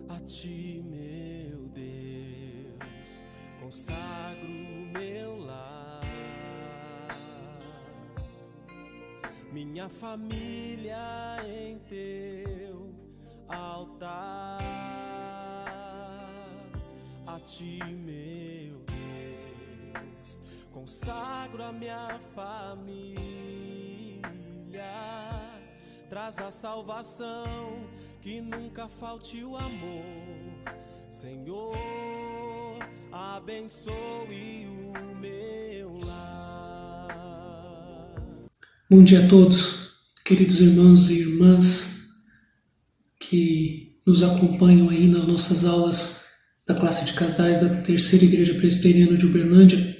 A ti, meu Deus, consagro meu lar, minha família em teu altar. A ti, meu Deus, consagro a minha família. Traz a salvação, que nunca falte o amor. Senhor, abençoe o meu lar. Bom dia a todos, queridos irmãos e irmãs que nos acompanham aí nas nossas aulas da classe de casais da Terceira Igreja Presbiteriana de Uberlândia.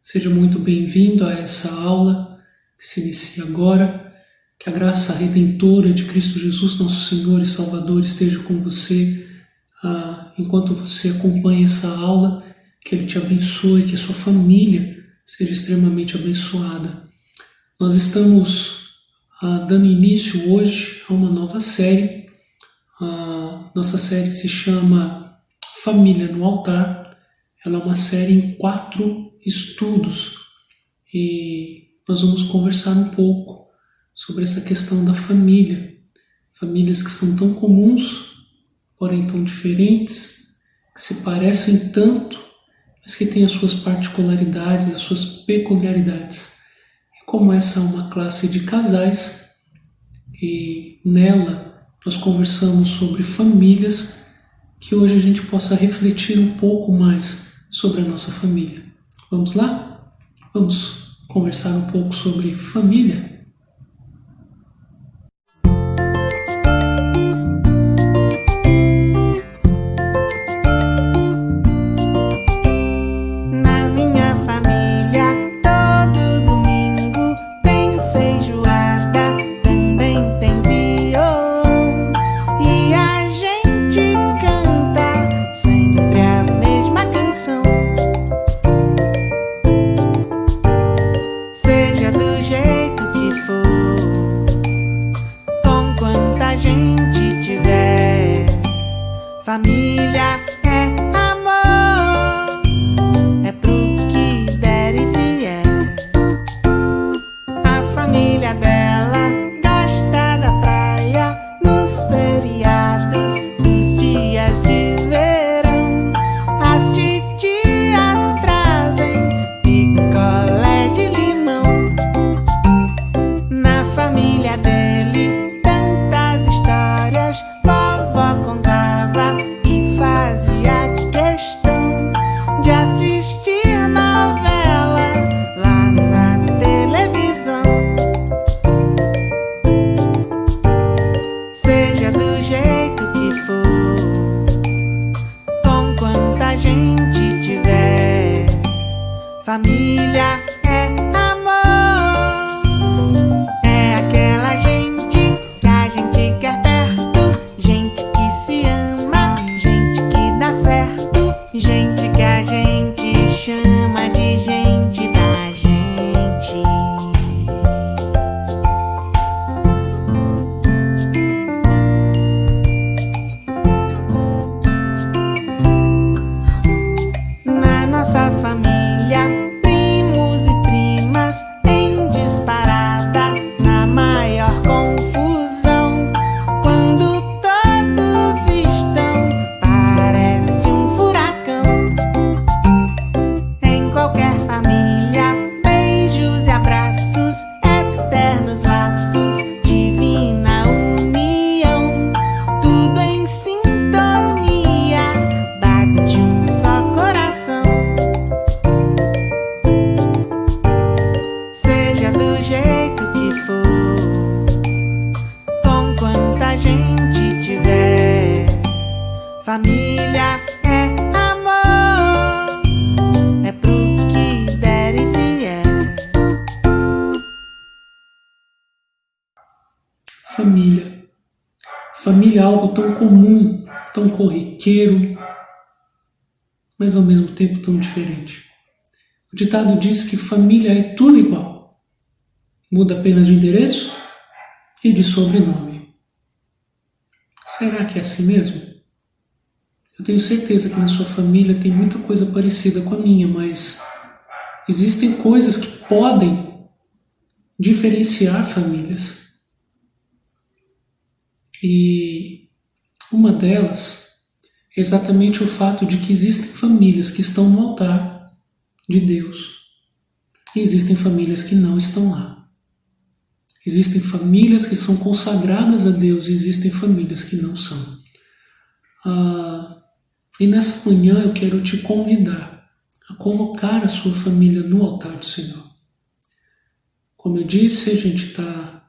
Seja muito bem-vindo a essa aula que se inicia agora. Que a graça redentora de Cristo Jesus, nosso Senhor e Salvador, esteja com você enquanto você acompanha essa aula, que Ele te abençoe, que a sua família seja extremamente abençoada. Nós estamos dando início hoje a uma nova série. A nossa série se chama Família no Altar. Ela é uma série em 4 estudos e nós vamos conversar um pouco sobre essa questão da família. Famílias que são tão comuns, porém tão diferentes, que se parecem tanto, mas que têm as suas particularidades, as suas peculiaridades. E como essa é uma classe de casais, e nela nós conversamos sobre famílias, que hoje a gente possa refletir um pouco mais sobre a nossa família. Vamos lá? Vamos conversar um pouco sobre família? Família é amor, é pro que der e vier. A família dela gosta da praia, nos feriados, nos dias de verão. As titias trazem picolé de limão. Na família dele, tantas histórias, vovó contava e fazia questão de assistir novela lá na televisão. Seja do jeito que for, com quanta gente tiver, família é amor. É aquela gente que a gente quer perto, gente que se ama, gente que dá certo, gente que a gente chama de gente da gente. Na nossa família, primos e primas em disparada, na maior confusão. Quando todos estão, parece um furacão. Em qualquer família, beijos e abraços, eternos laços, divina união. Tudo em sintonia, bate um só coração. Seja do jeito que for, com quanta gente tiver, família é amor, é pro que der e vier. Família. Família é algo tão comum, tão corriqueiro, mas ao mesmo tempo tão diferente. O ditado diz que família é tudo igual. Muda apenas de endereço e de sobrenome. Será que é assim mesmo? Eu tenho certeza que na sua família tem muita coisa parecida com a minha, mas existem coisas que podem diferenciar famílias. E uma delas é exatamente o fato de que existem famílias que estão no altar de Deus e existem famílias que não estão lá. Existem famílias que são consagradas a Deus e existem famílias que não são. E nessa manhã eu quero te convidar a colocar a sua família no altar do Senhor. Como eu disse, a gente está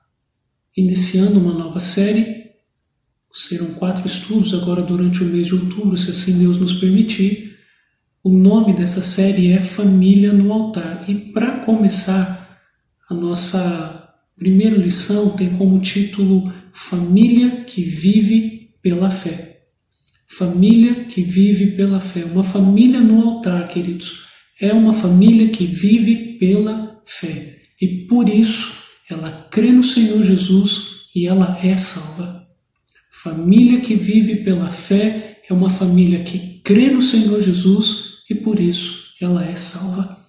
iniciando uma nova série. Serão 4 estudos agora durante o mês de outubro, se assim Deus nos permitir. O nome dessa série é Família no Altar. E para começar, a nossa primeira lição tem como título Família que vive pela fé. Família que vive pela fé. Uma família no altar, queridos, é uma família que vive pela fé. E por isso ela crê no Senhor Jesus e ela é salva. Família que vive pela fé é uma família que crê no Senhor Jesus e por isso ela é salva.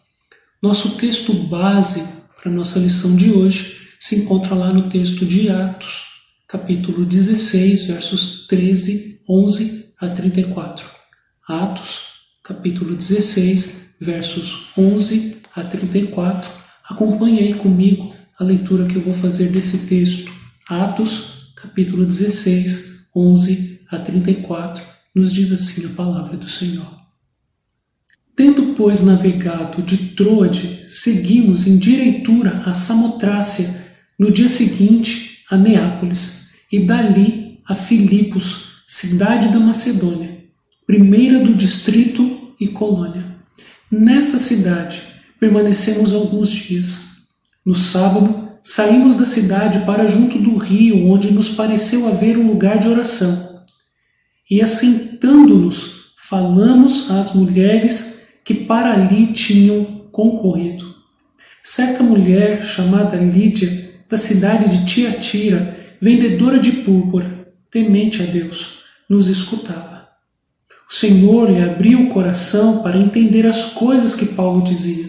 Nosso texto base para a nossa lição de hoje se encontra lá no texto de Atos, capítulo 16, versos 13, 11 a 34. Atos, capítulo 16, versos 11 a 34. Acompanhe aí comigo a leitura que eu vou fazer desse texto. Atos, capítulo 16, 11 a 34, nos diz assim a palavra do Senhor. Tendo, pois, navegado de Troade, seguimos em direitura a Samotrácia, no dia seguinte a Neápolis, e dali a Filipos, cidade da Macedônia, primeira do distrito e colônia. Nesta cidade permanecemos alguns dias. No sábado, saímos da cidade para junto do rio, onde nos pareceu haver um lugar de oração. E assentando-nos, falamos às mulheres que para ali tinham concorrido. Certa mulher, chamada Lídia, da cidade de Tiatira, vendedora de púrpura, temente a Deus, nos escutava. O Senhor lhe abriu o coração para entender as coisas que Paulo dizia.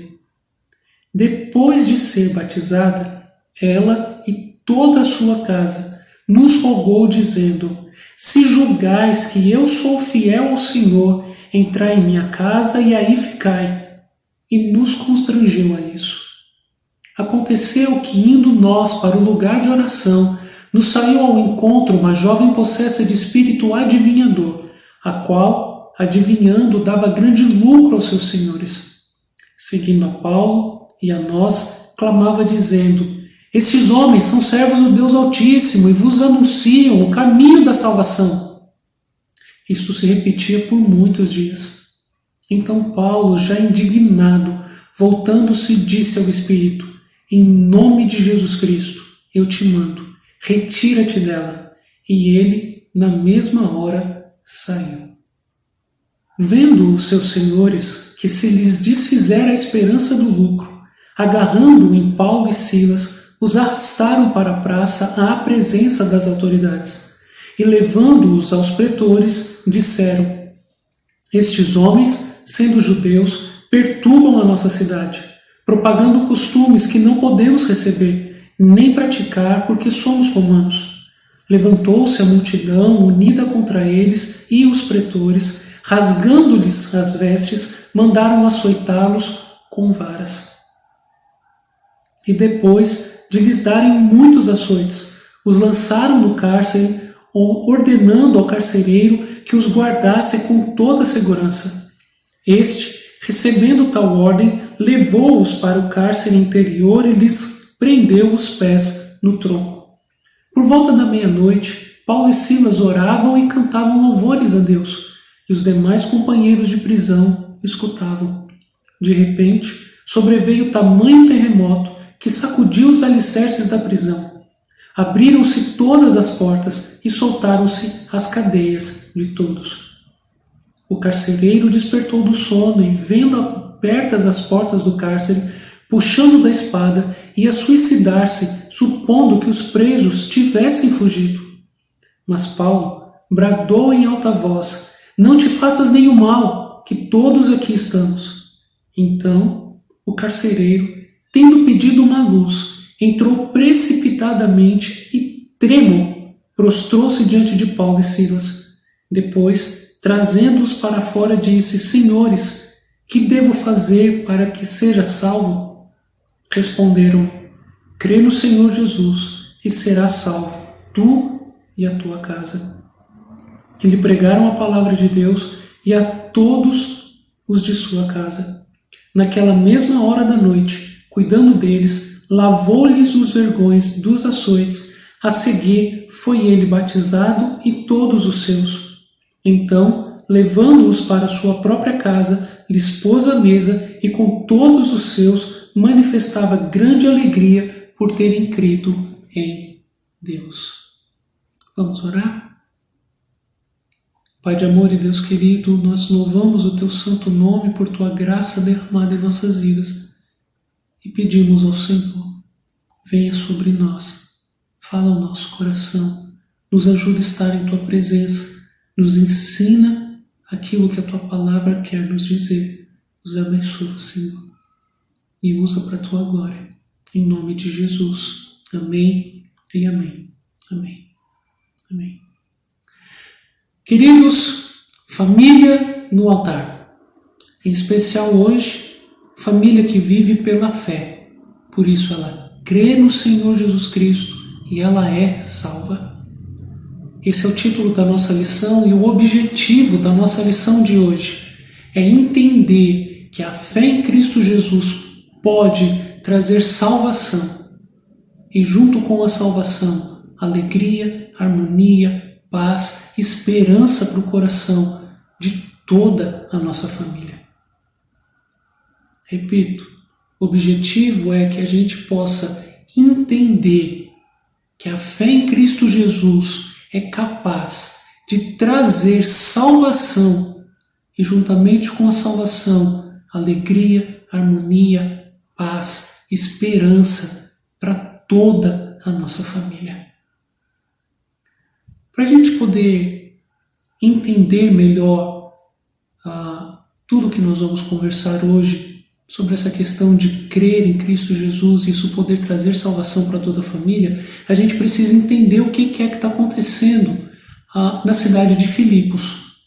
Depois de ser batizada, ela e toda a sua casa nos rogou, dizendo: se julgais que eu sou fiel ao Senhor, entrai em minha casa e aí ficai. E nos constrangeu a isso. Aconteceu que, indo nós para o lugar de oração, nos saiu ao encontro uma jovem possessa de espírito adivinhador, a qual, adivinhando, dava grande lucro aos seus senhores. Seguindo a Paulo e a nós, clamava dizendo: estes homens são servos do Deus Altíssimo e vos anunciam o caminho da salvação. Isto se repetia por muitos dias. Então Paulo, já indignado, voltando-se, disse ao Espírito: em nome de Jesus Cristo, eu te mando, retira-te dela. E ele, na mesma hora, saiu. Vendo os seus senhores que se lhes desfizera a esperança do lucro, agarrando-o em Paulo e Silas, os arrastaram para a praça à presença das autoridades. E levando-os aos pretores, disseram: estes homens, sendo judeus, perturbam a nossa cidade, propagando costumes que não podemos receber, nem praticar, porque somos romanos. Levantou-se a multidão unida contra eles, e os pretores, rasgando-lhes as vestes, mandaram açoitá-los com varas. E depois de lhes darem muitos açoites, os lançaram no cárcere, ordenando ao carcereiro que os guardasse com toda a segurança. Este, recebendo tal ordem, levou-os para o cárcere interior e lhes prendeu os pés no tronco. Por volta da meia-noite, Paulo e Silas oravam e cantavam louvores a Deus, e os demais companheiros de prisão escutavam. De repente, sobreveio tamanho terremoto que sacudiu os alicerces da prisão. Abriram-se todas as portas e soltaram-se as cadeias de todos. O carcereiro despertou do sono e, vendo abertas as portas do cárcere, puxando da espada, ia suicidar-se, supondo que os presos tivessem fugido. Mas Paulo bradou em alta voz: Não te faças nenhum mal, que todos aqui estamos. Então, o carcereiro, tendo pedido uma luz, entrou precipitadamente e, trêmulo, prostrou-se diante de Paulo e Silas. Depois, trazendo-os para fora, disse: Senhores, que devo fazer para que seja salvo? Responderam: crê no Senhor Jesus e serás salvo, tu e a tua casa. E lhe pregaram a palavra de Deus e a todos os de sua casa. Naquela mesma hora da noite, cuidando deles, lavou-lhes os vergões dos açoites. A seguir, foi ele batizado e todos os seus. Então, levando-os para sua própria casa, lhes pôs a mesa e com todos os seus manifestava grande alegria por terem crido em Deus. Vamos orar? Pai de amor e Deus querido, nós louvamos o Teu santo nome por Tua graça derramada em nossas vidas e pedimos ao Senhor, venha sobre nós, fala ao nosso coração, nos ajuda a estar em Tua presença, nos ensina aquilo que a Tua palavra quer nos dizer. Nos abençoa, Senhor, e usa para a Tua glória. Em nome de Jesus. Amém e amém. Amém. Amém. Queridos, família no altar. Em especial hoje, família que vive pela fé. Por isso ela crê no Senhor Jesus Cristo e ela é salva. Esse é o título da nossa lição e o objetivo da nossa lição de hoje é entender que a fé em Cristo Jesus pode trazer salvação e junto com a salvação, alegria, harmonia, paz, esperança para o coração de toda a nossa família. Repito, o objetivo é que a gente possa entender que a fé em Cristo Jesus é capaz de trazer salvação e juntamente com a salvação, alegria, harmonia, paz, esperança para toda a nossa família. Para a gente poder entender melhor tudo que nós vamos conversar hoje sobre essa questão de crer em Cristo Jesus e isso poder trazer salvação para toda a família, a gente precisa entender o que é que está acontecendo na cidade de Filipos.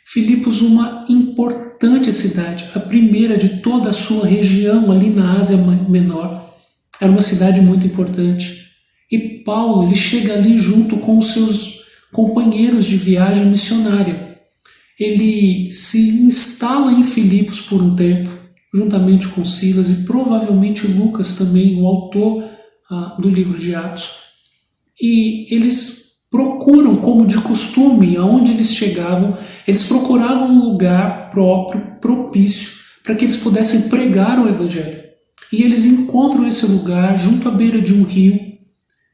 Filipos, uma importante cidade, a primeira de toda a sua região ali na Ásia Menor. Era uma cidade muito importante. E Paulo, ele chega ali junto com os seus companheiros de viagem missionária. Ele se instala em Filipos por um tempo, juntamente com Silas e provavelmente Lucas também, o autor do livro de Atos. E eles procuram, como de costume, aonde eles chegavam, eles procuravam um lugar próprio, propício, para que eles pudessem pregar o Evangelho. E eles encontram esse lugar junto à beira de um rio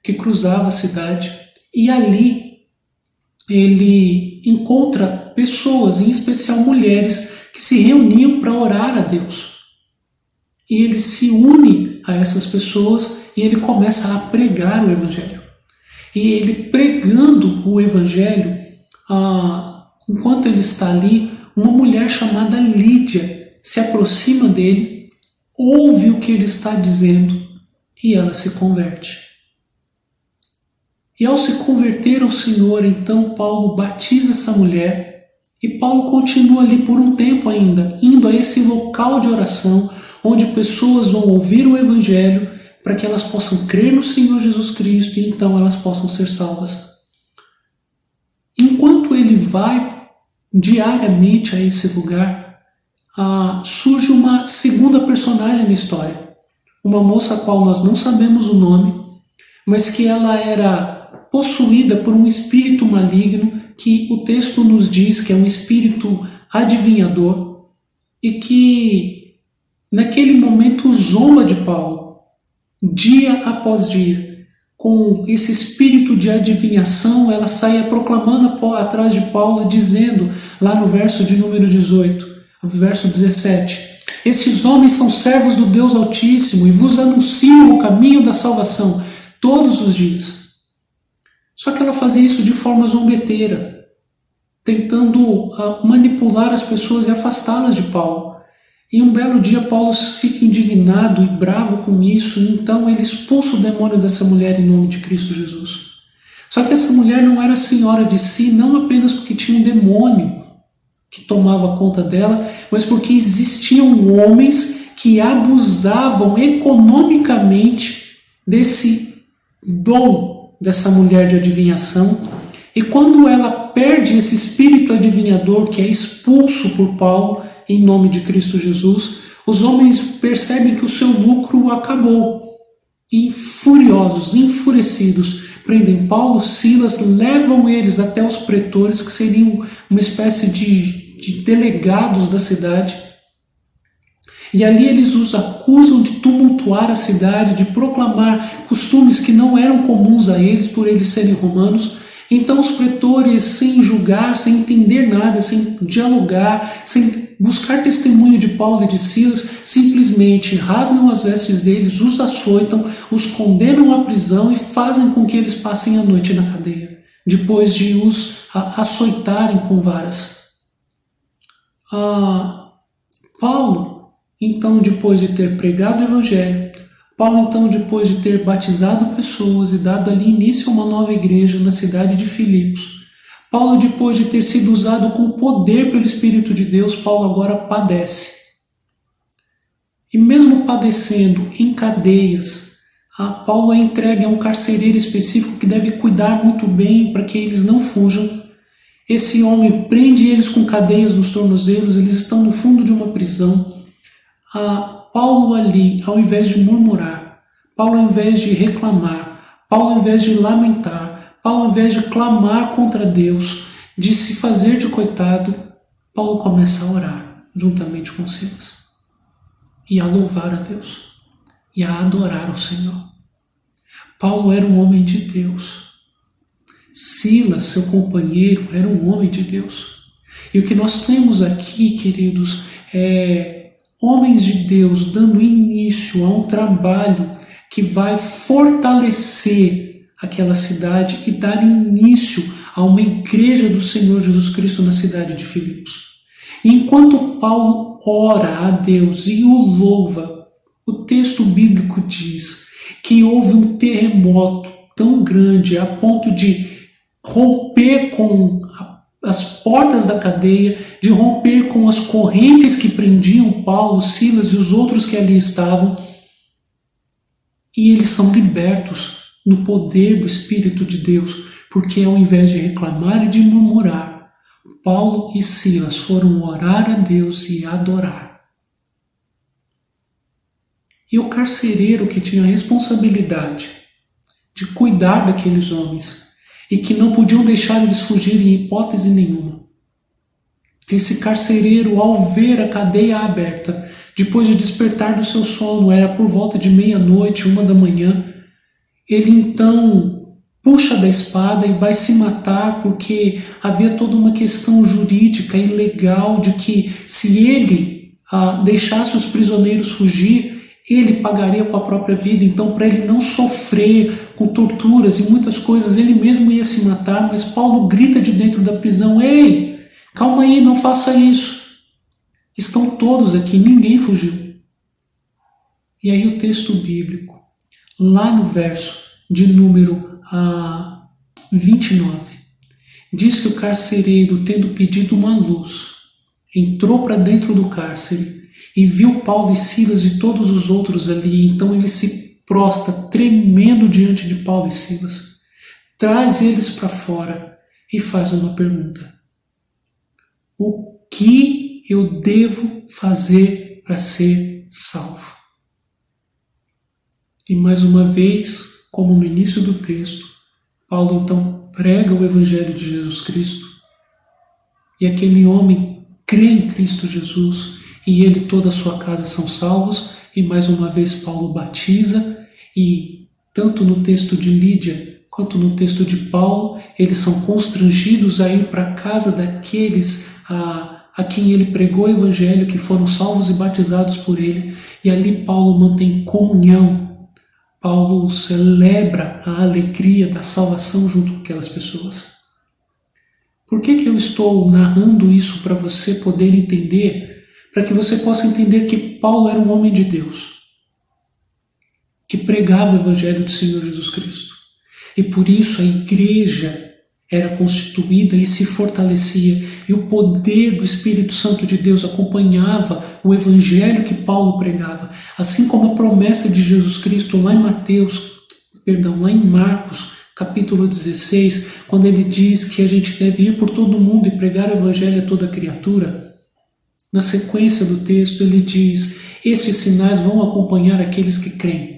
que cruzava a cidade, e ali ele encontra pessoas, em especial mulheres, que se reuniam para orar a Deus. E ele se une a essas pessoas e ele começa a pregar o Evangelho. E ele pregando o Evangelho, enquanto ele está ali, uma mulher chamada Lídia se aproxima dele, ouve o que ele está dizendo e ela se converte. E ao se converter ao Senhor, então Paulo batiza essa mulher e Paulo continua ali por um tempo ainda, indo a esse local de oração onde pessoas vão ouvir o Evangelho para que elas possam crer no Senhor Jesus Cristo e então elas possam ser salvas. Enquanto ele vai diariamente a esse lugar, surge uma segunda personagem da história, uma moça a qual nós não sabemos o nome, mas que ela era possuída por um espírito maligno que o texto nos diz que é um espírito adivinhador e que naquele momento zomba de Paulo, dia após dia. Com esse espírito de adivinhação, ela saía proclamando atrás de Paulo, dizendo, lá no verso de número 18, verso 17, esses homens são servos do Deus Altíssimo e vos anunciam o caminho da salvação todos os dias. Só que ela fazia isso de forma zombeteira. tentando manipular as pessoas e afastá-las de Paulo. E um belo dia Paulo fica indignado e bravo com isso, e então ele expulsa o demônio dessa mulher em nome de Cristo Jesus. Só que essa mulher não era senhora de si, não apenas porque tinha um demônio que tomava conta dela, mas porque existiam homens que abusavam economicamente desse dom dessa mulher de adivinhação. E quando ela perde esse espírito adivinhador que é expulso por Paulo em nome de Cristo Jesus, os homens percebem que o seu lucro acabou. E furiosos, enfurecidos, prendem Paulo, Silas, levam eles até os pretores, que seriam uma espécie de delegados da cidade. E ali eles os acusam de tumultuar a cidade, de proclamar costumes que não eram comuns a eles, por eles serem romanos. Então os pretores, sem julgar, sem entender nada, sem dialogar, sem buscar testemunho de Paulo e de Silas, simplesmente rasgam as vestes deles, os açoitam, os condenam à prisão e fazem com que eles passem a noite na cadeia, depois de os açoitarem com varas. Paulo, então, depois de ter pregado o Evangelho, Paulo, então, depois de ter batizado pessoas e dado ali início a uma nova igreja na cidade de Filipos, Paulo, depois de ter sido usado com poder pelo Espírito de Deus, Paulo agora padece. E mesmo padecendo em cadeias, Paulo é entregue a um carcereiro específico que deve cuidar muito bem para que eles não fujam. Esse homem prende eles com cadeias nos tornozelos, eles estão no fundo de uma prisão. Paulo ali, ao invés de murmurar, Paulo ao invés de reclamar, Paulo ao invés de lamentar, Paulo ao invés de clamar contra Deus, de se fazer de coitado, Paulo começa a orar juntamente com Silas e a louvar a Deus e a adorar ao Senhor. Paulo era um homem de Deus. Silas, seu companheiro, era um homem de Deus. E o que nós temos aqui, queridos, é homens de Deus dando início a um trabalho que vai fortalecer aquela cidade e dar início a uma igreja do Senhor Jesus Cristo na cidade de Filipos. E enquanto Paulo ora a Deus e o louva, o texto bíblico diz que houve um terremoto tão grande a ponto de romper com as portas da cadeia, de romper com as correntes que prendiam Paulo, Silas e os outros que ali estavam, e eles são libertos no poder do Espírito de Deus, porque ao invés de reclamar e de murmurar, Paulo e Silas foram orar a Deus e adorar. E o carcereiro que tinha a responsabilidade de cuidar daqueles homens e que não podiam deixar eles fugirem em hipótese nenhuma, esse carcereiro, ao ver a cadeia aberta, depois de despertar do seu sono, era por volta de meia-noite, 1h, ele então puxa da espada e vai se matar, porque havia toda uma questão jurídica e legal de que se ele deixasse os prisioneiros fugir, ele pagaria com a própria vida. Então, para ele não sofrer com torturas e muitas coisas, ele mesmo ia se matar. Mas Paulo grita de dentro da prisão: ei, calma aí, não faça isso. Estão todos aqui, ninguém fugiu. E aí o texto bíblico, lá no verso de número 29, diz que o carcereiro, tendo pedido uma luz, entrou para dentro do cárcere e viu Paulo e Silas e todos os outros ali. Então ele se prostra tremendo diante de Paulo e Silas, traz eles para fora e faz uma pergunta: o que eu devo fazer para ser salvo? E mais uma vez, como no início do texto, Paulo então prega o Evangelho de Jesus Cristo, e aquele homem crê em Cristo Jesus, e ele e toda a sua casa são salvos. E mais uma vez Paulo batiza, e tanto no texto de Lídia quanto no texto de Paulo, eles são constrangidos a ir para a casa daqueles a quem ele pregou o Evangelho, que foram salvos e batizados por ele, e ali Paulo mantém comunhão. Paulo celebra a alegria da salvação junto com aquelas pessoas. Por que eu estou narrando isso para você poder entender? Para que você possa entender que Paulo era um homem de Deus, que pregava o Evangelho do Senhor Jesus Cristo. E por isso a igreja era constituída e se fortalecia, e o poder do Espírito Santo de Deus acompanhava o Evangelho que Paulo pregava, assim como a promessa de Jesus Cristo lá em Marcos, capítulo 16, quando ele diz que a gente deve ir por todo mundo e pregar o Evangelho a toda criatura. Na sequência do texto ele diz: esses sinais vão acompanhar aqueles que creem.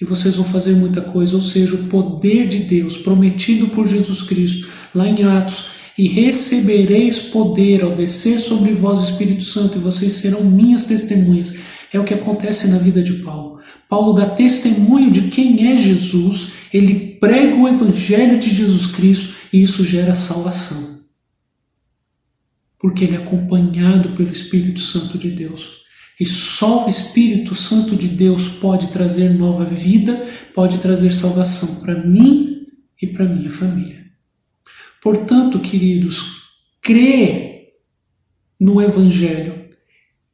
E vocês vão fazer muita coisa, ou seja, o poder de Deus prometido por Jesus Cristo, lá em Atos, e recebereis poder ao descer sobre vós o Espírito Santo, e vocês serão minhas testemunhas. É o que acontece na vida de Paulo. Paulo dá testemunho de quem é Jesus, ele prega o Evangelho de Jesus Cristo, e isso gera salvação. Porque ele é acompanhado pelo Espírito Santo de Deus. E só o Espírito Santo de Deus pode trazer nova vida, pode trazer salvação para mim e para minha família. Portanto, queridos, crer no Evangelho,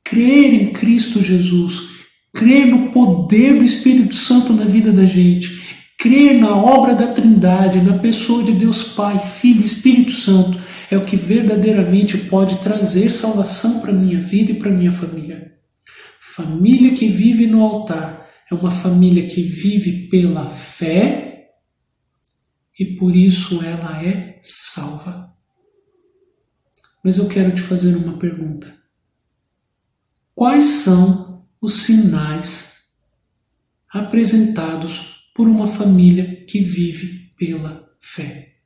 crer em Cristo Jesus, crer no poder do Espírito Santo na vida da gente, crer na obra da Trindade, na pessoa de Deus Pai, Filho e Espírito Santo, é o que verdadeiramente pode trazer salvação para a minha vida e para a minha família. Família que vive no altar é uma família que vive pela fé e por isso ela é salva. Mas eu quero te fazer uma pergunta. Quais são os sinais apresentados por uma família que vive pela fé?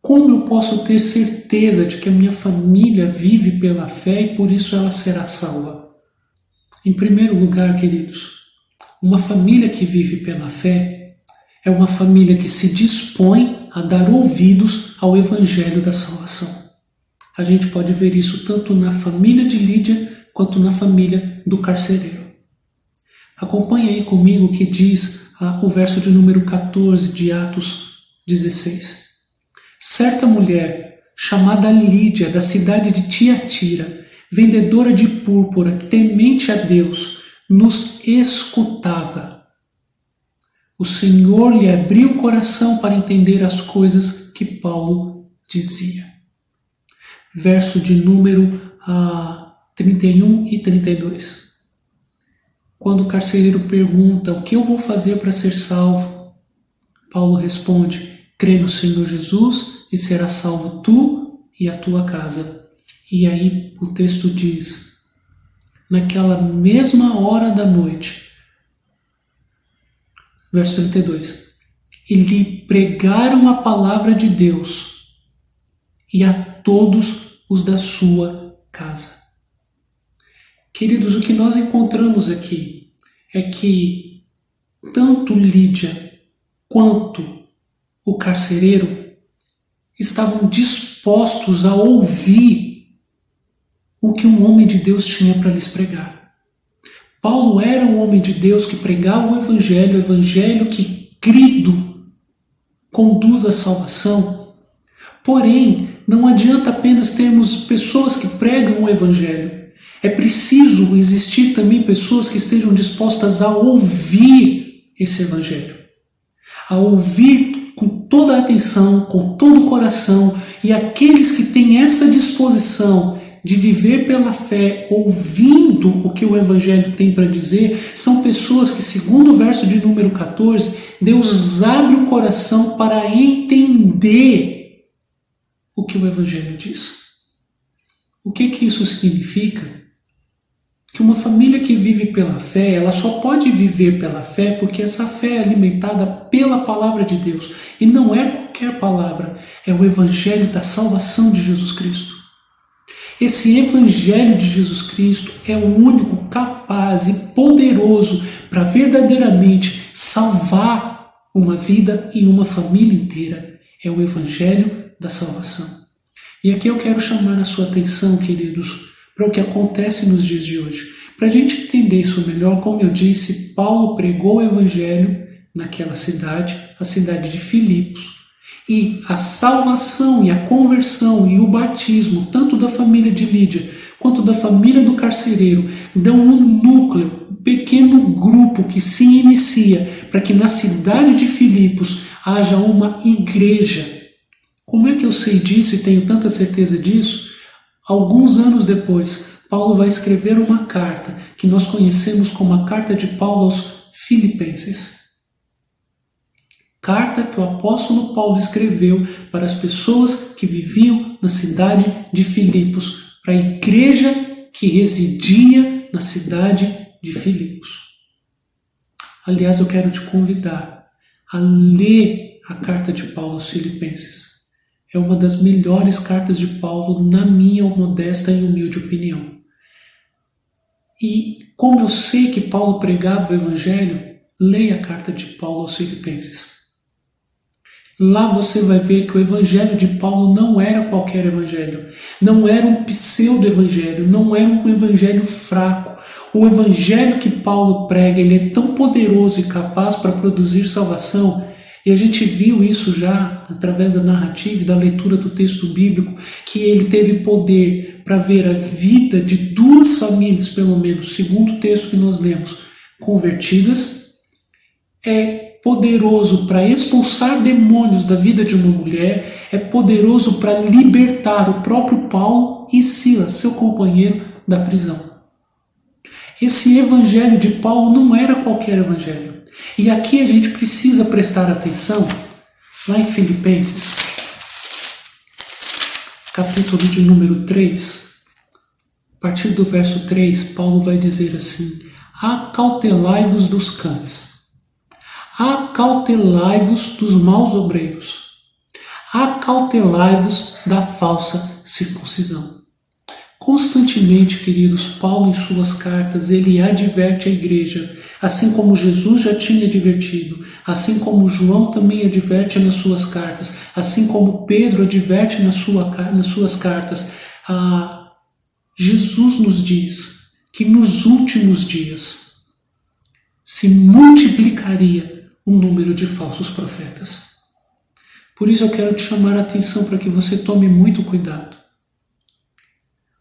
Como eu posso ter certeza de que a minha família vive pela fé e por isso ela será salva? Em primeiro lugar, queridos, uma família que vive pela fé é uma família que se dispõe a dar ouvidos ao Evangelho da salvação. A gente pode ver isso tanto na família de Lídia quanto na família do carcereiro. Acompanhe aí comigo o que diz o verso de número 14 de Atos 16. Certa mulher, chamada Lídia, da cidade de Tiatira, vendedora de púrpura, temente a Deus, nos escutava. O Senhor lhe abriu o coração para entender as coisas que Paulo dizia. Verso de número 31 e 32. Quando o carcereiro pergunta: o que eu vou fazer para ser salvo? Paulo responde: crê no Senhor Jesus e será salvo tu e a tua casa. E aí o texto diz: naquela mesma hora da noite, verso 32, e lhe pregaram a palavra de Deus e a todos os da sua casa. Queridos, o que nós encontramos aqui é que tanto Lídia quanto o carcereiro estavam dispostos a ouvir o que um homem de Deus tinha para lhes pregar. Paulo era um homem de Deus que pregava o evangelho que, crido, conduz à salvação. Porém, não adianta apenas termos pessoas que pregam o evangelho. É preciso existir também pessoas que estejam dispostas a ouvir esse evangelho. A ouvir com toda a atenção, com todo o coração, e aqueles que têm essa disposição de viver pela fé, ouvindo o que o Evangelho tem para dizer, são pessoas que, segundo o verso de número 14, Deus abre o coração para entender o que o Evangelho diz. O que isso significa? Que uma família que vive pela fé, ela só pode viver pela fé porque essa fé é alimentada pela palavra de Deus. E não é qualquer palavra, é o Evangelho da salvação de Jesus Cristo. Esse Evangelho de Jesus Cristo é o único capaz e poderoso para verdadeiramente salvar uma vida e uma família inteira. É o Evangelho da salvação. E aqui eu quero chamar a sua atenção, queridos, para o que acontece nos dias de hoje. Para a gente entender isso melhor, como eu disse, Paulo pregou o Evangelho naquela cidade, a cidade de Filipos. E a salvação e a conversão e o batismo, tanto da família de Lídia quanto da família do carcereiro, dão um núcleo, um pequeno grupo que se inicia para que na cidade de Filipos haja uma igreja. Como é que eu sei disso e tenho tanta certeza disso? Alguns anos depois, Paulo vai escrever uma carta que nós conhecemos como a carta de Paulo aos Filipenses. Carta que o apóstolo Paulo escreveu para as pessoas que viviam na cidade de Filipos, para a igreja que residia na cidade de Filipos. Aliás, eu quero te convidar a ler a carta de Paulo aos Filipenses. É uma das melhores cartas de Paulo, na minha modesta e humilde opinião. E como eu sei que Paulo pregava o Evangelho, leia a carta de Paulo aos Filipenses. Lá você vai ver que o Evangelho de Paulo não era qualquer Evangelho. Não era um pseudo-evangelho, não era um evangelho fraco. O Evangelho que Paulo prega, ele é tão poderoso e capaz para produzir salvação. E a gente viu isso já através da narrativa e da leitura do texto bíblico, que ele teve poder para ver a vida de 2 famílias, pelo menos, segundo o texto que nós lemos, convertidas. É poderoso para expulsar demônios da vida de uma mulher, é poderoso para libertar o próprio Paulo e Silas, seu companheiro, da prisão. Esse evangelho de Paulo não era qualquer evangelho. E aqui a gente precisa prestar atenção, lá em Filipenses, capítulo de número 3, a partir do verso 3, Paulo vai dizer assim: acautelai-vos dos cães, acautelai-vos dos maus obreiros, acautelai-vos da falsa circuncisão. Constantemente, queridos, Paulo em suas cartas, ele adverte a igreja, assim como Jesus já tinha advertido, assim como João também adverte nas suas cartas, assim como Pedro adverte nas suas cartas. Jesus nos diz que nos últimos dias se multiplicaria o número de falsos profetas. Por isso eu quero te chamar a atenção para que você tome muito cuidado.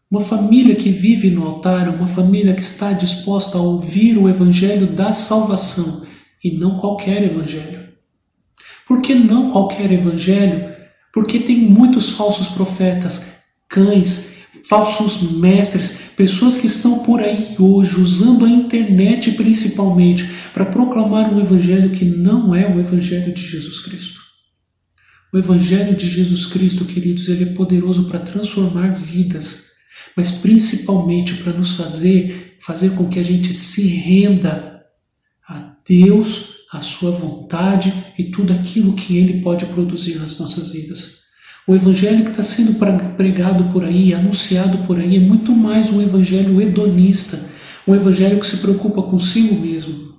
Uma família que vive no altar, uma família que está disposta a ouvir o evangelho da salvação e não qualquer evangelho. Por que não qualquer evangelho? Porque tem muitos falsos profetas, cães, falsos mestres, pessoas que estão por aí hoje usando a internet principalmente para proclamar um evangelho que não é o evangelho de Jesus Cristo. O evangelho de Jesus Cristo, queridos, ele é poderoso para transformar vidas, mas principalmente para nos fazer com que a gente se renda a Deus, a sua vontade e tudo aquilo que Ele pode produzir nas nossas vidas. O evangelho que está sendo pregado por aí, anunciado por aí, é muito mais um evangelho hedonista, um evangelho que se preocupa consigo mesmo.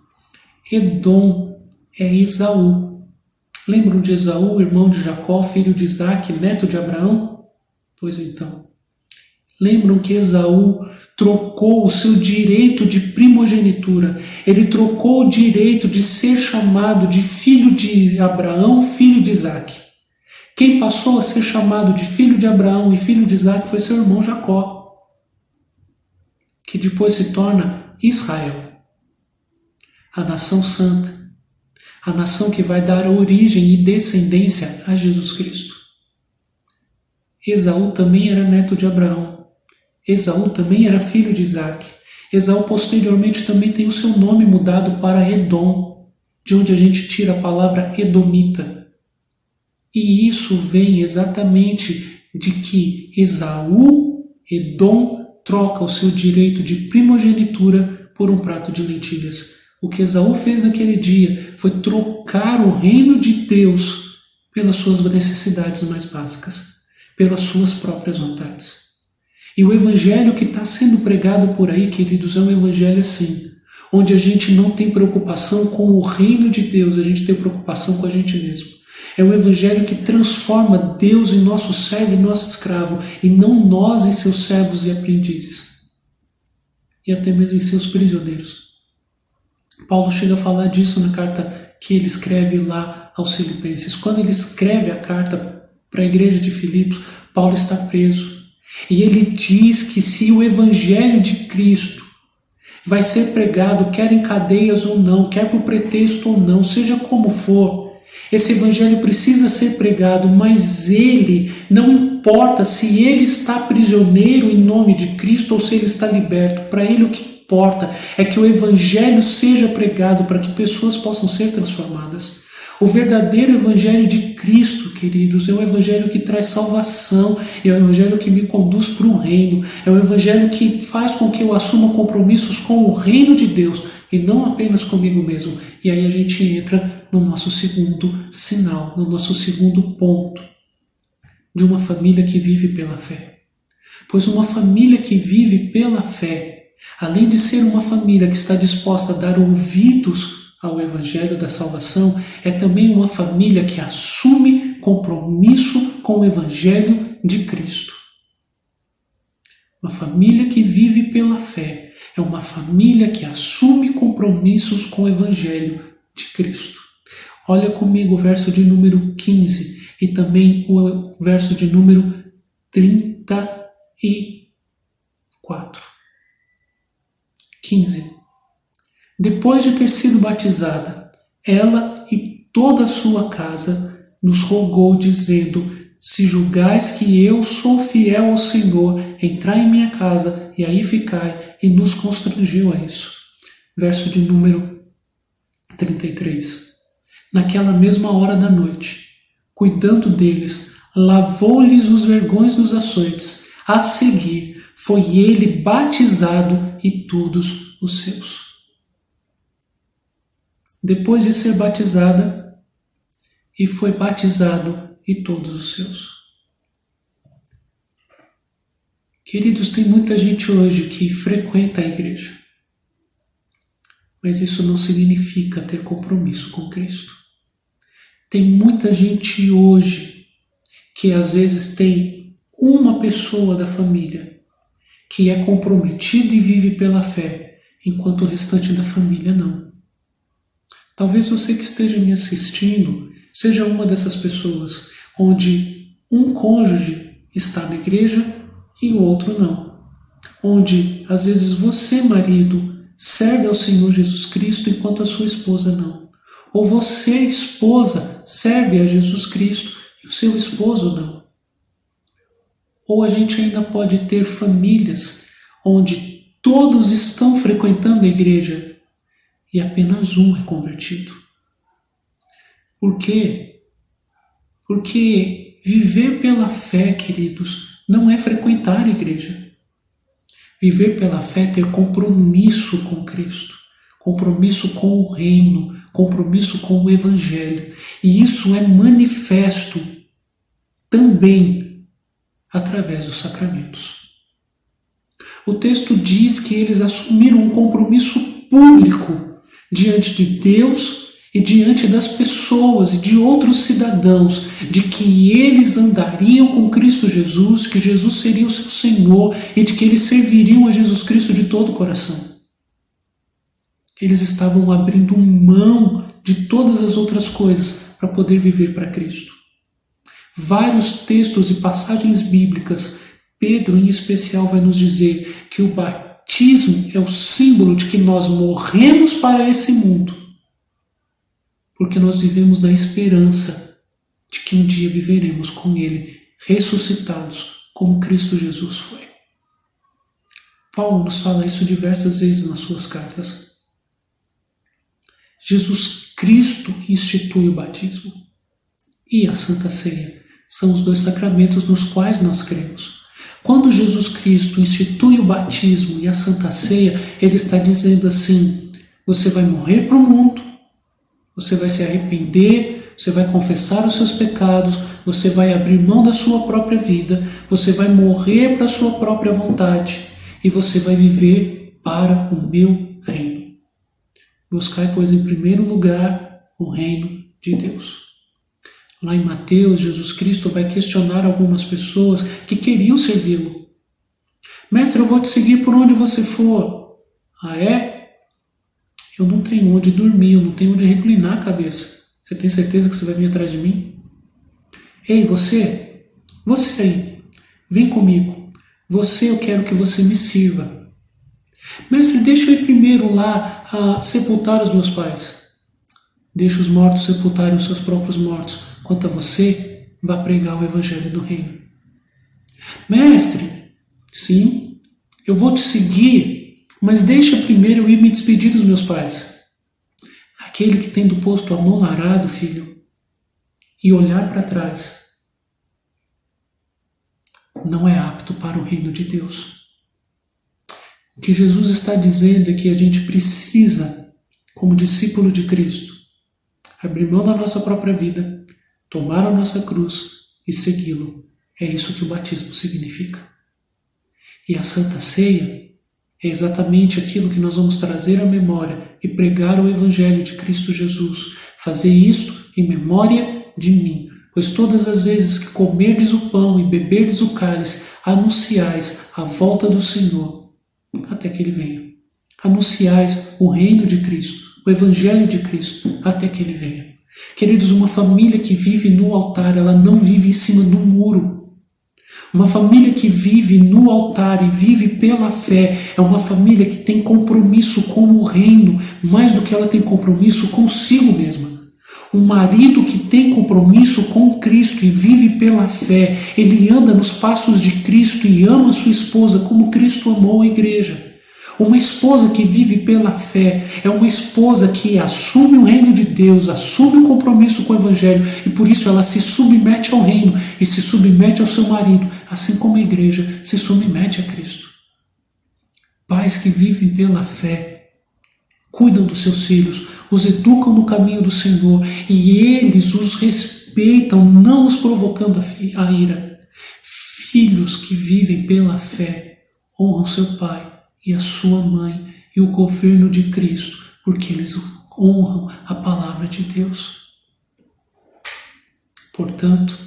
Edom é Esaú. Lembram de Esaú, irmão de Jacó, filho de Isaque, neto de Abraão? Pois então. Lembram que Esaú trocou o seu direito de primogenitura, ele trocou o direito de ser chamado de filho de Abraão, filho de Isaque. Quem passou a ser chamado de filho de Abraão e filho de Isaque foi seu irmão Jacó, que depois se torna Israel, a nação santa, a nação que vai dar origem e descendência a Jesus Cristo. Esaú também era neto de Abraão. Esaú também era filho de Isaque. Esaú posteriormente também tem o seu nome mudado para Edom, de onde a gente tira a palavra edomita. E isso vem exatamente de que Esaú, Edom, troca o seu direito de primogenitura por um prato de lentilhas. O que Esaú fez naquele dia foi trocar o reino de Deus pelas suas necessidades mais básicas, pelas suas próprias vontades. E o evangelho que está sendo pregado por aí, queridos, é um evangelho assim, onde a gente não tem preocupação com o reino de Deus, a gente tem preocupação com a gente mesmo. É um evangelho que transforma Deus em nosso servo e nosso escravo, e não nós em seus servos e aprendizes, e até mesmo em seus prisioneiros. Paulo chega a falar disso na carta que ele escreve lá aos Filipenses. Quando ele escreve a carta para a igreja de Filipos, Paulo está preso. E ele diz que se o evangelho de Cristo vai ser pregado, quer em cadeias ou não, quer por pretexto ou não, seja como for, esse evangelho precisa ser pregado, mas ele, não importa se ele está prisioneiro em nome de Cristo ou se ele está liberto, para ele o que importa é que o evangelho seja pregado para que pessoas possam ser transformadas. O verdadeiro evangelho de Cristo, queridos, é o evangelho que traz salvação, é o evangelho que me conduz para o reino, é o evangelho que faz com que eu assuma compromissos com o reino de Deus e não apenas comigo mesmo. E aí a gente entra no nosso segundo sinal, no nosso segundo ponto, de uma família que vive pela fé. Pois uma família que vive pela fé, além de ser uma família que está disposta a dar ouvidos ao evangelho da salvação, é também uma família que assume compromisso com o evangelho de Cristo. Uma família que vive pela fé é uma família que assume compromissos com o evangelho de Cristo. Olha comigo o verso de número 15 e também o verso de número 34. 15. Depois de ter sido batizada, ela e toda a sua casa nos rogou, dizendo: se julgais que eu sou fiel ao Senhor, entrai em minha casa e aí ficai, e nos constrangeu a isso. Verso de número 33. Naquela mesma hora da noite, cuidando deles, lavou-lhes os vergões dos açoites. A seguir, foi ele batizado e todos os seus. Depois de ser batizada, e foi batizado e todos os seus. Queridos, tem muita gente hoje que frequenta a igreja, mas isso não significa ter compromisso com Cristo. Tem muita gente hoje que às vezes tem uma pessoa da família que é comprometida e vive pela fé, enquanto o restante da família não. Talvez você que esteja me assistindo seja uma dessas pessoas, onde um cônjuge está na igreja e o outro não. Onde, às vezes, você, marido, serve ao Senhor Jesus Cristo enquanto a sua esposa não. Ou você, esposa, serve a Jesus Cristo e o seu esposo não. Ou a gente ainda pode ter famílias onde todos estão frequentando a igreja e apenas um é convertido. Por quê? Porque viver pela fé, queridos, não é frequentar a igreja. Viver pela fé é ter compromisso com Cristo, compromisso com o reino, compromisso com o evangelho. E isso é manifesto também através dos sacramentos. O texto diz que eles assumiram um compromisso público diante de Deus e diante das pessoas e de outros cidadãos, de que eles andariam com Cristo Jesus, que Jesus seria o seu Senhor e de que eles serviriam a Jesus Cristo de todo o coração. Eles estavam abrindo mão de todas as outras coisas para poder viver para Cristo. Vários textos e passagens bíblicas, Pedro em especial vai nos dizer que o batismo é o símbolo de que nós morremos para esse mundo, porque nós vivemos na esperança de que um dia viveremos com Ele, ressuscitados, como Cristo Jesus foi. Paulo nos fala isso diversas vezes nas suas cartas. Jesus Cristo institui o batismo e a Santa Ceia. São os dois sacramentos nos quais nós cremos. Quando Jesus Cristo institui o batismo e a Santa Ceia, Ele está dizendo assim: você vai morrer para o mundo, você vai se arrepender, você vai confessar os seus pecados, você vai abrir mão da sua própria vida, você vai morrer para a sua própria vontade e você vai viver para o meu reino. Buscai, pois, em primeiro lugar o reino de Deus. Lá em Mateus, Jesus Cristo vai questionar algumas pessoas que queriam servi-lo. Mestre, eu vou te seguir por onde você for. Ah, é? Eu não tenho onde dormir, eu não tenho onde reclinar a cabeça. Você tem certeza que você vai vir atrás de mim? Ei, você aí, vem comigo. Eu quero que você me sirva. Mestre, deixa eu ir primeiro lá a sepultar os meus pais. Deixa os mortos sepultarem os seus próprios mortos. Quanto a você, vá pregar o evangelho do reino. Mestre, sim, eu vou te seguir, mas deixa primeiro eu ir me despedir dos meus pais. Aquele que tendo posto a mão no arado, filho, e olhar para trás, não é apto para o reino de Deus. O que Jesus está dizendo é que a gente precisa, como discípulo de Cristo, abrir mão da nossa própria vida, tomar a nossa cruz e segui-lo. É isso que o batismo significa. E a Santa Ceia é exatamente aquilo que nós vamos trazer à memória e pregar o Evangelho de Cristo Jesus. Fazer isto em memória de mim. Pois todas as vezes que comerdes o pão e beberdes o cálice, anunciais a volta do Senhor, até que Ele venha. Anunciais o reino de Cristo, o Evangelho de Cristo, até que Ele venha. Queridos, uma família que vive no altar, ela não vive em cima do muro. Uma família que vive no altar e vive pela fé é uma família que tem compromisso com o reino, mais do que ela tem compromisso consigo mesma. Um marido que tem compromisso com Cristo e vive pela fé, ele anda nos passos de Cristo e ama sua esposa como Cristo amou a igreja. Uma esposa que vive pela fé é uma esposa que assume o reino de Deus, assume o compromisso com o Evangelho e por isso ela se submete ao reino e se submete ao seu marido, assim como a igreja se submete a Cristo. Pais que vivem pela fé, cuidam dos seus filhos, os educam no caminho do Senhor e eles os respeitam, não os provocando a ira. Filhos que vivem pela fé honram seu pai e a sua mãe e o governo de Cristo, porque eles honram a palavra de Deus. Portanto,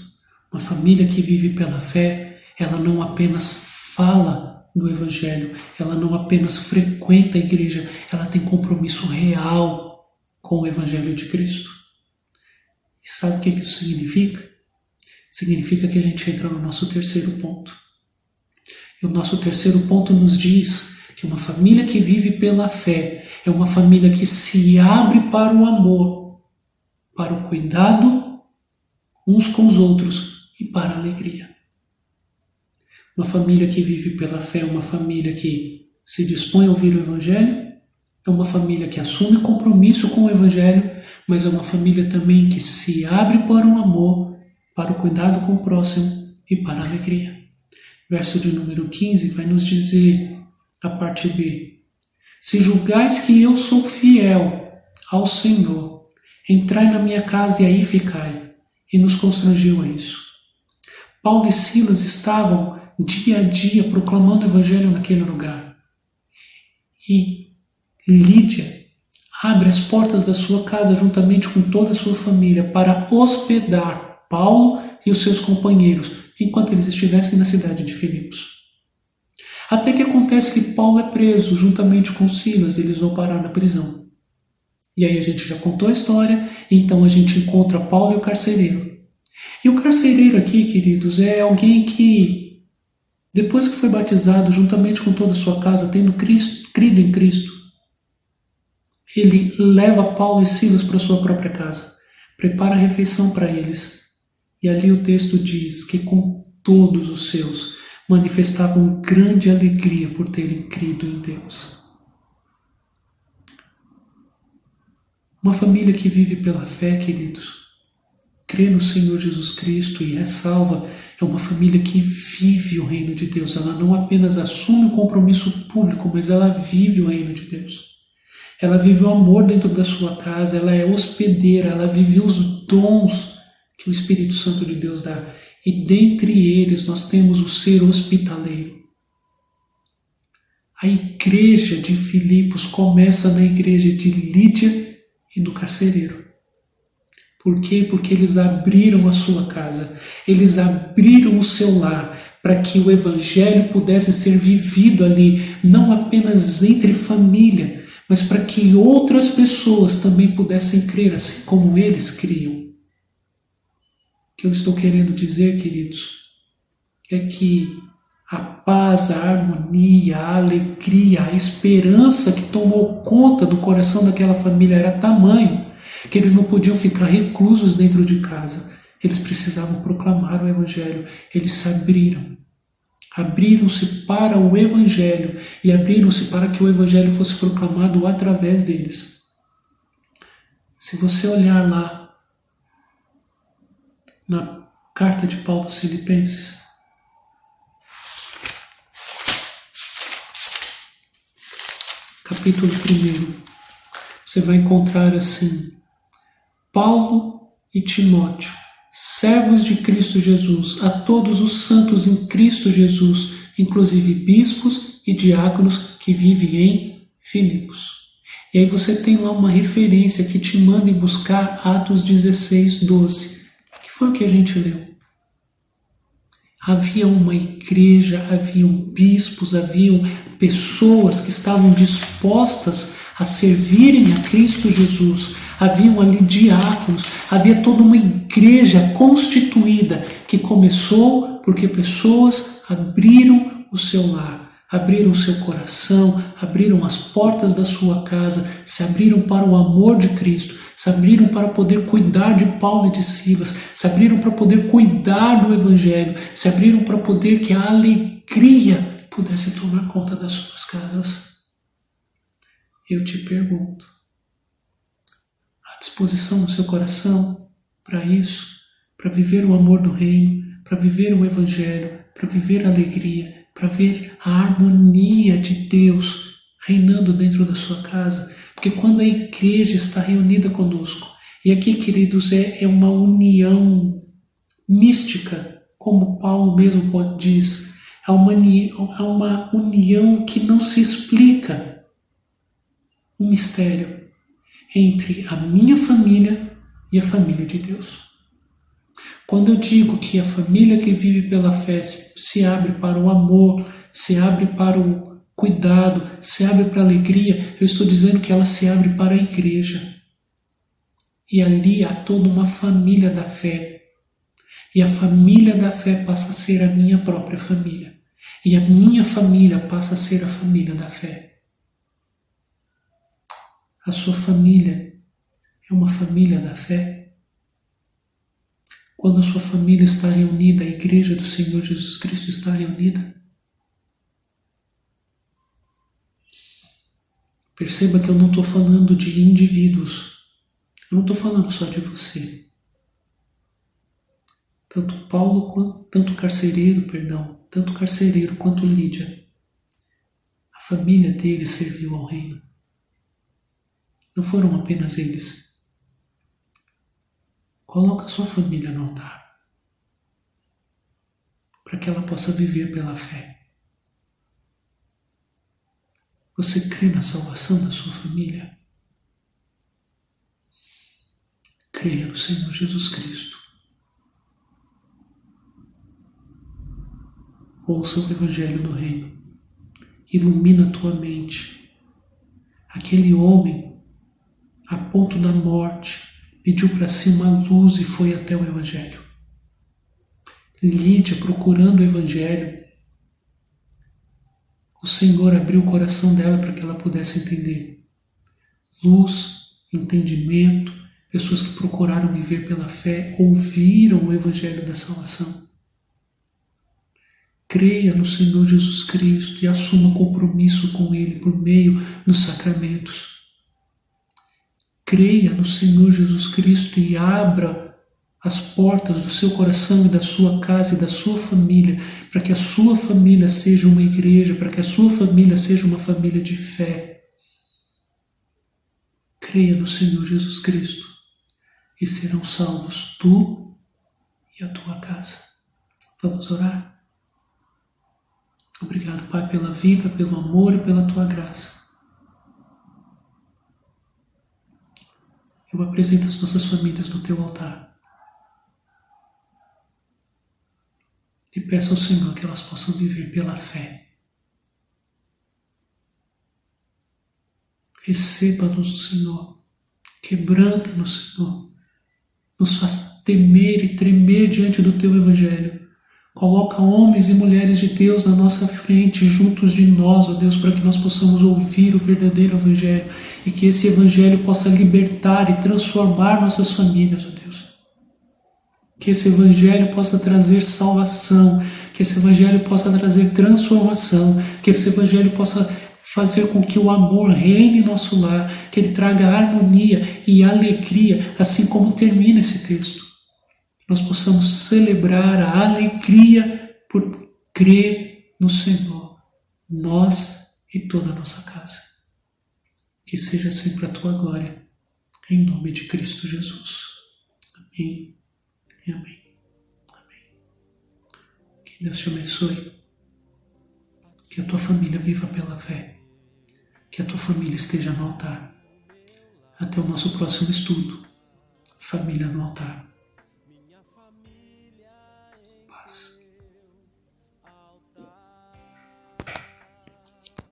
uma família que vive pela fé, ela não apenas fala do Evangelho, ela não apenas frequenta a igreja, ela tem compromisso real com o Evangelho de Cristo. E sabe o que isso significa? Significa que a gente entra no nosso terceiro ponto. E o nosso terceiro ponto nos diz que uma família que vive pela fé é uma família que se abre para o amor, para o cuidado uns com os outros e para a alegria. Uma família que vive pela fé é uma família que se dispõe a ouvir o Evangelho, é uma família que assume compromisso com o Evangelho, mas é uma família também que se abre para o amor, para o cuidado com o próximo e para a alegria. Verso de número 15 vai nos dizer, a parte B: se julgais que eu sou fiel ao Senhor, entrai na minha casa e aí ficai. E nos constrangiu a isso. Paulo e Silas estavam dia a dia proclamando o Evangelho naquele lugar. E Lídia abre as portas da sua casa juntamente com toda a sua família para hospedar Paulo e os seus companheiros enquanto eles estivessem na cidade de Filipos. Até que acontece que Paulo é preso juntamente com Silas, eles vão parar na prisão. E aí a gente já contou a história, então a gente encontra Paulo e o carcereiro. E o carcereiro aqui, queridos, é alguém que, depois que foi batizado juntamente com toda a sua casa, tendo crido em Cristo, ele leva Paulo e Silas para a sua própria casa, prepara a refeição para eles. E ali o texto diz que com todos os seus manifestavam grande alegria por terem crido em Deus. Uma família que vive pela fé, queridos, crê no Senhor Jesus Cristo e é salva, é uma família que vive o reino de Deus. Ela não apenas assume o compromisso público, mas ela vive o reino de Deus. Ela vive o amor dentro da sua casa, ela é hospedeira, ela vive os dons que o Espírito Santo de Deus dá. E dentre eles nós temos o ser hospitaleiro. A igreja de Filipos começa na igreja de Lídia e do carcereiro. Por quê? Porque eles abriram a sua casa, eles abriram o seu lar para que o Evangelho pudesse ser vivido ali, não apenas entre família, mas para que outras pessoas também pudessem crer assim como eles criam. O que eu estou querendo dizer, queridos, é que a paz, a harmonia, a alegria, a esperança que tomou conta do coração daquela família era tamanho que eles não podiam ficar reclusos dentro de casa. Eles precisavam proclamar o Evangelho. Eles se abriram-se para o Evangelho e abriram-se para que o Evangelho fosse proclamado através deles. Se você olhar lá na carta de Paulo aos Filipenses, capítulo 1, você vai encontrar assim: Paulo e Timóteo, servos de Cristo Jesus, a todos os santos em Cristo Jesus, inclusive bispos e diáconos que vivem em Filipos. E aí você tem lá uma referência que te manda ir buscar Atos 16, 12, que foi o que a gente leu. Havia uma igreja, haviam bispos, haviam pessoas que estavam dispostas a servirem a Cristo Jesus. Haviam ali diáconos, havia toda uma igreja constituída que começou porque pessoas abriram o seu lar, abriram o seu coração, abriram as portas da sua casa, se abriram para o amor de Cristo, se abriram para poder cuidar de Paulo e de Silas, se abriram para poder cuidar do Evangelho, se abriram para poder que a alegria pudesse tomar conta das suas casas. Eu te pergunto, há disposição no seu coração para isso, para viver o amor do reino, para viver o Evangelho, para viver a alegria, para ver a harmonia de Deus reinando dentro da sua casa? Porque quando a igreja está reunida conosco, e aqui, queridos, é uma união mística, como Paulo mesmo diz, é uma união que não se explica, um mistério entre a minha família e a família de Deus. Quando eu digo que a família que vive pela fé se abre para o amor, se abre para o cuidado, se abre para a alegria, eu estou dizendo que ela se abre para a igreja. E ali há toda uma família da fé. E a família da fé passa a ser a minha própria família. E a minha família passa a ser a família da fé. A sua família é uma família da fé? Quando a sua família está reunida, a igreja do Senhor Jesus Cristo está reunida? Perceba que eu não estou falando de indivíduos. Eu não estou falando só de você. Tanto carcereiro quanto Lídia, a família dele serviu ao reino. Não foram apenas eles. Coloca a sua família no altar, para que ela possa viver pela fé. Você crê na salvação da sua família? Creia no Senhor Jesus Cristo. Ouça o Evangelho do Reino. Ilumina a tua mente. Aquele homem, a ponto da morte, pediu para si uma luz e foi até o Evangelho. Lídia, procurando o Evangelho, o Senhor abriu o coração dela para que ela pudesse entender. Luz, entendimento, pessoas que procuraram viver pela fé, ouviram o Evangelho da salvação. Creia no Senhor Jesus Cristo e assuma compromisso com Ele por meio dos sacramentos. Creia no Senhor Jesus Cristo e abra as portas do seu coração e da sua casa e da sua família, para que a sua família seja uma igreja, para que a sua família seja uma família de fé. Creia no Senhor Jesus Cristo e serão salvos tu e a tua casa. Vamos orar? Obrigado, Pai, pela vida, pelo amor e pela tua graça. Eu apresento as nossas famílias no teu altar. E peço ao Senhor que elas possam viver pela fé. Receba-nos do Senhor, quebranta-nos, Senhor, nos faz temer e tremer diante do Teu Evangelho. Coloca homens e mulheres de Deus na nossa frente, juntos de nós, ó Deus, para que nós possamos ouvir o verdadeiro Evangelho e que esse Evangelho possa libertar e transformar nossas famílias, ó Deus. Que esse Evangelho possa trazer salvação, que esse Evangelho possa trazer transformação, que esse Evangelho possa fazer com que o amor reine em nosso lar, que ele traga harmonia e alegria, assim como termina esse texto. Nós possamos celebrar a alegria por crer no Senhor, nós e toda a nossa casa. Que seja sempre a tua glória, em nome de Cristo Jesus. Amém e amém. Amém. Que Deus te abençoe, que a tua família viva pela fé, que a tua família esteja no altar. Até o nosso próximo estudo, Família no Altar.